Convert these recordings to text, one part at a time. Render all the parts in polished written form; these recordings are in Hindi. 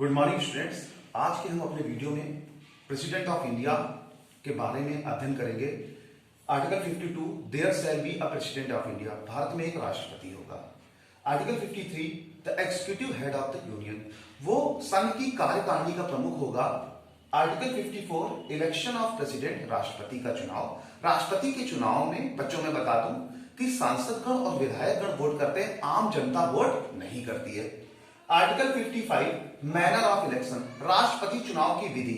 Good morning students. आज के हम अपने वीडियो में प्रेसिडेंट ऑफ इंडिया के बारे में अध्ययन करेंगे। Article 52 there shall be a president of India, Bharat में एक राष्ट्रपति होगा। Article 53 the executive head of the union, वो संघ की कार्यकारिणी का प्रमुख होगा। आर्टिकल 54 इलेक्शन ऑफ प्रेसिडेंट, राष्ट्रपति का चुनाव। राष्ट्रपति के चुनाव में बच्चों में बता दूं कि सांसदगण और विधायकगण वोट करते हैं, आम जनता वोट नहीं करती है। आर्टिकल 55 मैनर ऑफ इलेक्शन, राष्ट्रपति चुनाव की विधि।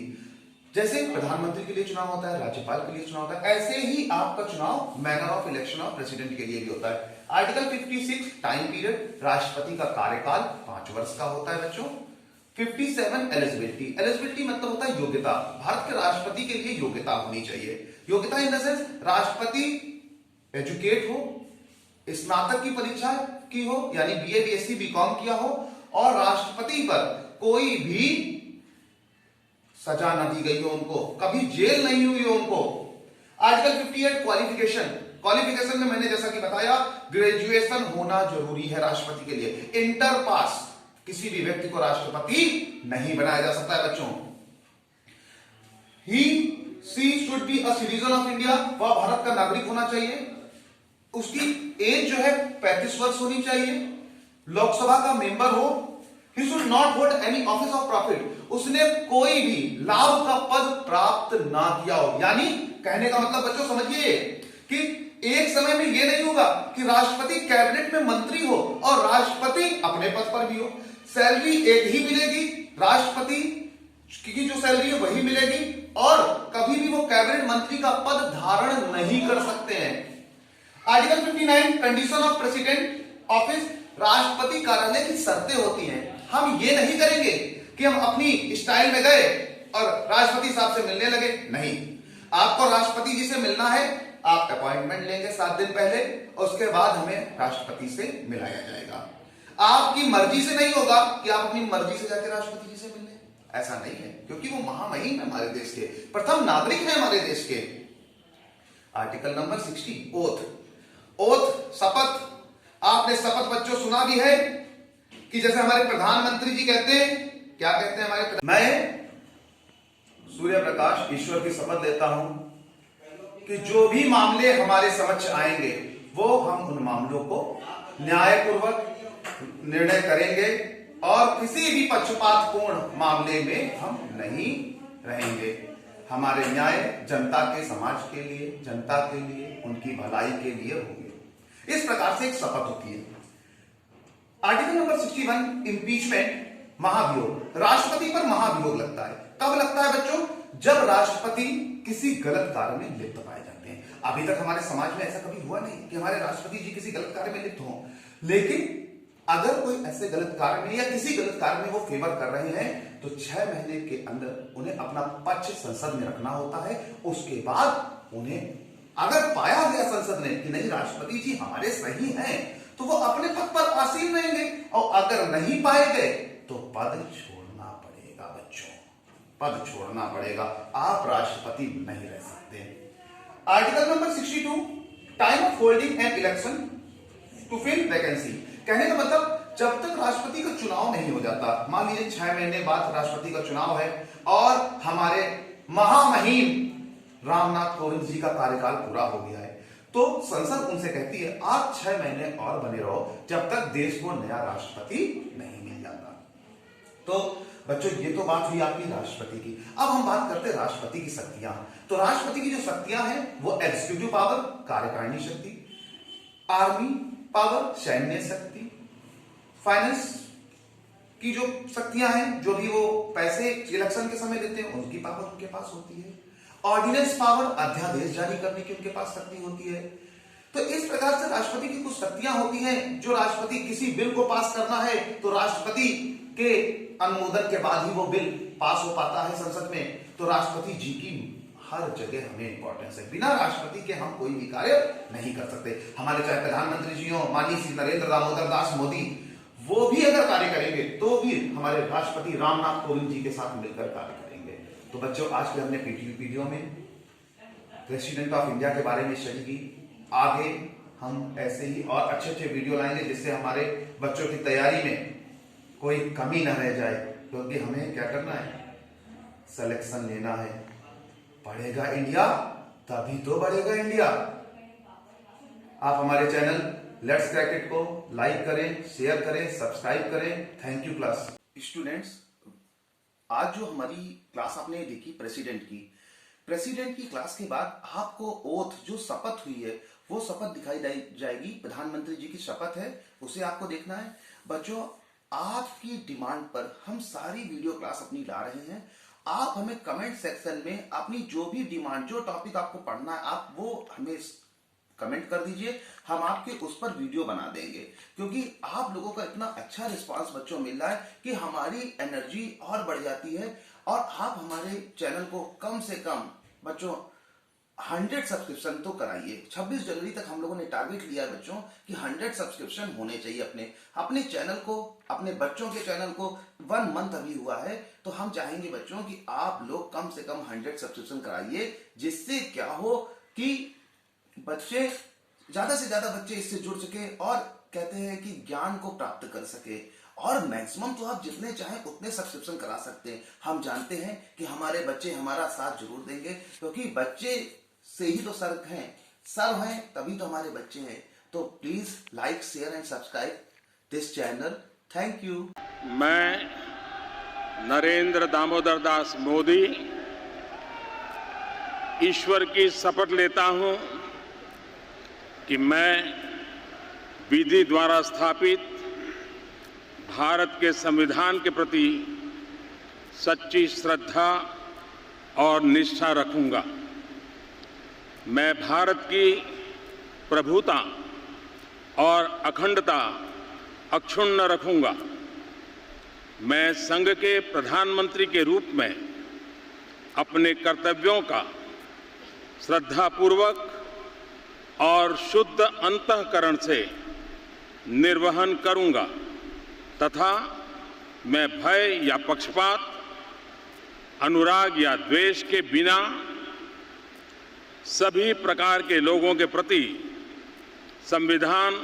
जैसे प्रधानमंत्री के लिए चुनाव होता है, राज्यपाल के लिए चुनाव होता है, ऐसे ही आपका चुनाव manner of election of president के लिए भी होता है। आर्टिकल 56 टाइम पीरियड, राष्ट्रपति का कार्यकाल 5 वर्ष का होता है बच्चों। 57 एलिजिबिलिटी, एलिजिबिलिटी मतलब होता है योग्यता। भारत के राष्ट्रपति के लिए योग्यता होनी चाहिए। योग्यता इन द सेंस राष्ट्रपति एजुकेट हो, स्नातक की परीक्षा की हो, यानी बीए बीएससी बीकॉम किया हो, और राष्ट्रपति पर कोई भी सजा न दी गई हो, उनको कभी जेल नहीं हुई हो उनको। आर्टिकल 58 क्वालिफिकेशन, क्वालिफिकेशन में मैंने जैसा कि बताया ग्रेजुएशन होना जरूरी है राष्ट्रपति के लिए। इंटर पास किसी भी व्यक्ति को राष्ट्रपति नहीं बनाया जा सकता है बच्चों। He she should be a citizen of India, वह भारत का नागरिक होना चाहिए। उसकी एज जो है 35 वर्ष होनी चाहिए। लोकसभा का मेंबर हो। He should not hold any office of profit, उसने कोई भी लाभ का पद प्राप्त ना किया हो। यानी कहने का मतलब बच्चों समझिए कि एक समय में यह नहीं होगा कि राष्ट्रपति कैबिनेट में मंत्री हो और राष्ट्रपति अपने पद पर भी हो। सैलरी एक ही मिलेगी, राष्ट्रपति की जो सैलरी है वही मिलेगी, और कभी भी वो कैबिनेट मंत्री का पद धारण नहीं कर सकते हैं। Article 59 condition of president office, राष्ट्रपति कार्यालय की शर्तें होती हैं। हम ये नहीं करेंगे कि हम अपनी स्टाइल में गए और राष्ट्रपति साहब से मिलने लगे, नहीं। आपको राष्ट्रपति जी से मिलना है, आप अपॉइंटमेंट लेंगे 7 दिन पहले, और उसके बाद हमें राष्ट्रपति से मिलाया जाएगा। आपकी मर्जी से नहीं होगा कि आप अपनी मर्जी से जाकर राष्ट्रपति जी से मिलने, ऐसा नहीं है, क्योंकि वो महामहिम है हमारे देश के, प्रथम नागरिक है हमारे देश के। आर्टिकल नंबर 60 ओथ, ओथ शपथ। आपने शपथ बच्चों सुना भी है कि जैसे हमारे प्रधानमंत्री जी कहते हैं, क्या कहते हैं हमारे, मैं सूर्य प्रकाश ईश्वर की शपथ लेता हूं कि जो भी मामले हमारे समक्ष आएंगे वो हम उन मामलों को न्यायपूर्वक निर्णय करेंगे और किसी भी पक्षपातपूर्ण मामले में हम नहीं रहेंगे। हमारे न्याय जनता के, समाज के लिए, जनता के लिए, उनकी भलाई के लिए होंगे। इस प्रकार से एक शपथ होती है। आर्टिकल नंबर 61 इंपीचमेंट, महाभियोग। राष्ट्रपति पर महाभियोग लगता है। कब लगता है बच्चों? जब राष्ट्रपति किसी गलत कार्य में लिप्त पाए जाते हैं। अभी तक हमारे समाज में ऐसा कभी हुआ नहीं कि हमारे राष्ट्रपति जी किसी गलत कार्य में लिप्त हों, लेकिन अगर कोई ऐसे गलत कार्य में या किसी गलत कार्य में वो फेवर कर रहे हैं तो 6 महीने के अंदर उन्हें अपना पक्ष संसद में रखना होता है। उसके बाद उन्हें अगर पाया गया संसद ने कि नहीं राष्ट्रपति जी हमारे सही हैं, तो वो अपने पद पर आसीन रहेंगे, और अगर नहीं पाए गए तो पद छोड़ना पड़ेगा बच्चों, पद छोड़ना पड़ेगा। आप राष्ट्रपति नहीं रह सकते। Article number 62 time of holding an election to fill vacancy. कहने का मतलब जब तक राष्ट्रपति का चुनाव नहीं हो जाता, मान लीजिए 6 महीने बाद राष्ट्रपति का चुनाव है और हमारे महामहिम रामनाथ कोविंद जी का कार्यकाल पूरा हो गया है, तो संसद उनसे कहती है आप 6 महीने और बने रहो जब तक देश को नया राष्ट्रपति नहीं मिल जाता। तो बच्चों ये तो बात हुई आपकी राष्ट्रपति की। अब हम बात करते हैं राष्ट्रपति की शक्तियां। तो राष्ट्रपति की जो शक्तियां हैं वो एग्जीक्यूटिव पावर, कार्यकारिणी शक्ति, आर्मी पावर, सैन्य शक्ति, फाइनेंस की जो शक्तियां हैं, जो भी वो पैसे इलेक्शन के समय देते हैं उनकी पावर उनके पास होती है। ऑर्डिनेंस पावर, अध्यादेश जारी करने की उनके पास शक्ति होती है। तो इस प्रकार से राष्ट्रपति की कुछ शक्तियां होती हैं। जो राष्ट्रपति किसी बिल को पास करना है तो राष्ट्रपति के अनुमोदन के बाद ही वो बिल पास हो पाता है संसद में। तो राष्ट्रपति जी की हर जगह हमें इंपॉर्टेंस है। बिना राष्ट्रपति के हम कोई भी कार्य नहीं कर सकते। हमारे चाहे प्रधानमंत्री जी हो, माननीय श्री नरेंद्र दामोदर दास मोदी, वो भी अगर कार्य करेंगे तो भी हमारे राष्ट्रपति रामनाथ कोविंद जी के साथ मिलकर कार्य करेंगे। तो बच्चों आज के हमने वीडियो में प्रेसिडेंट ऑफ इंडिया के बारे में स्टडी की। आगे हम ऐसे ही और अच्छे वीडियो लाएंगे जिससे हमारे बच्चों की तैयारी में कोई कमी न रह जाए। क्योंकि हमें क्या करना है, सिलेक्शन लेना है। बढ़ेगा इंडिया तभी तो बढ़ेगा इंडिया। आप हमारे चैनल लेट्स क्रैक इट को लाइक करें, शेयर करें, सब्सक्राइब करें। Thank you class. स्टूडेंट्स, आज जो हमारी क्लास आपने देखी प्रेसिडेंट की क्लास के बाद आपको ओथ जो शपथ हुई है वो शपथ दिखाई जाएगी। प्रधानमंत्री जी की शपथ है, उसे आपको देखना है। बच्चों, आपकी डिमांड पर हम सारी वीडियो क्लास अपनी ला रहे हैं। आप हमें कमेंट सेक्शन में अपनी जो भी डिमांड, जो टॉपिक आपको पढ़ना है, आप वो हमें कमेंट कर दीजिए। हम आपके उस पर वीडियो बना देंगे, क्योंकि आप लोगों का इतना अच्छा रिस्पांस बच्चों मिल रहा है कि हमारी एनर्जी और बढ़ जाती है। और आप हमारे चैनल को कम से कम बच्चों 100 सब्सक्रिप्शन तो कराइए। 26 जनवरी तक हम लोगों ने टारगेट लिया है बच्चों कि 100 सब्सक्रिप्शन होने चाहिए अपने चैनल को, अपने बच्चों के चैनल को। 1 मंथ अभी हुआ है, तो हम चाहेंगे बच्चों कि आप लोग कम से कम 100 सब्सक्रिप्शन कराइए, जिससे क्या हो कि बच्चे, ज्यादा से ज्यादा बच्चे इससे जुड़ सके और कहते हैं कि ज्ञान को प्राप्त कर सके। और मैक्सिमम तो आप जितने चाहें उतने सब्सक्रिप्शन करा सकते हैं। हम जानते हैं कि हमारे बच्चे हमारा साथ जरूर देंगे, क्योंकि बच्चे से ही तो सर हैं तभी तो हमारे बच्चे हैं। तो please like, share and subscribe this channel. Thank you. मैं नरेंद्र दामोदर दास मोदी ईश्वर की शपथ लेता हूं कि मैं विधि द्वारा स्थापित भारत के संविधान के प्रति सच्ची श्रद्धा और निष्ठा रखूंगा। मैं भारत की प्रभुता और अखंडता अक्षुण्ण रखूंगा। मैं संघ के प्रधानमंत्री के रूप में अपने कर्तव्यों का श्रद्धापूर्वक और शुद्ध अंतःकरण से निर्वहन करूंगा तथा मैं भय या पक्षपात, अनुराग या द्वेष के बिना सभी प्रकार के लोगों के प्रति संविधान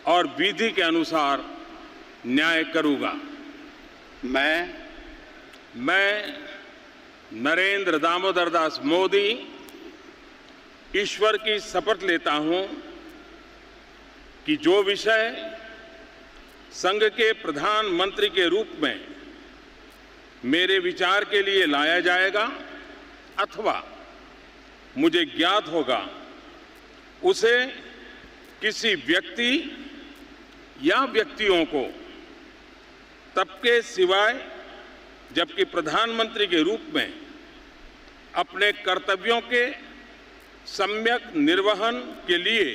और विधि के अनुसार न्याय करूंगा। मैं नरेंद्र दामोदर दास मोदी ईश्वर की शपथ लेता हूं कि जो विषय संघ के प्रधानमंत्री के रूप में मेरे विचार के लिए लाया जाएगा अथवा मुझे ज्ञात होगा, उसे किसी व्यक्ति या व्यक्तियों को तब के सिवाय जबकि प्रधानमंत्री के रूप में अपने कर्तव्यों के सम्यक निर्वहन के लिए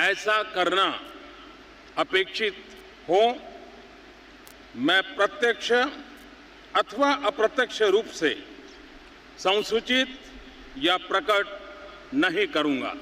ऐसा करना अपेक्षित हो, मैं प्रत्यक्ष अथवा अप्रत्यक्ष रूप से संसूचित या प्रकट नहीं करूंगा।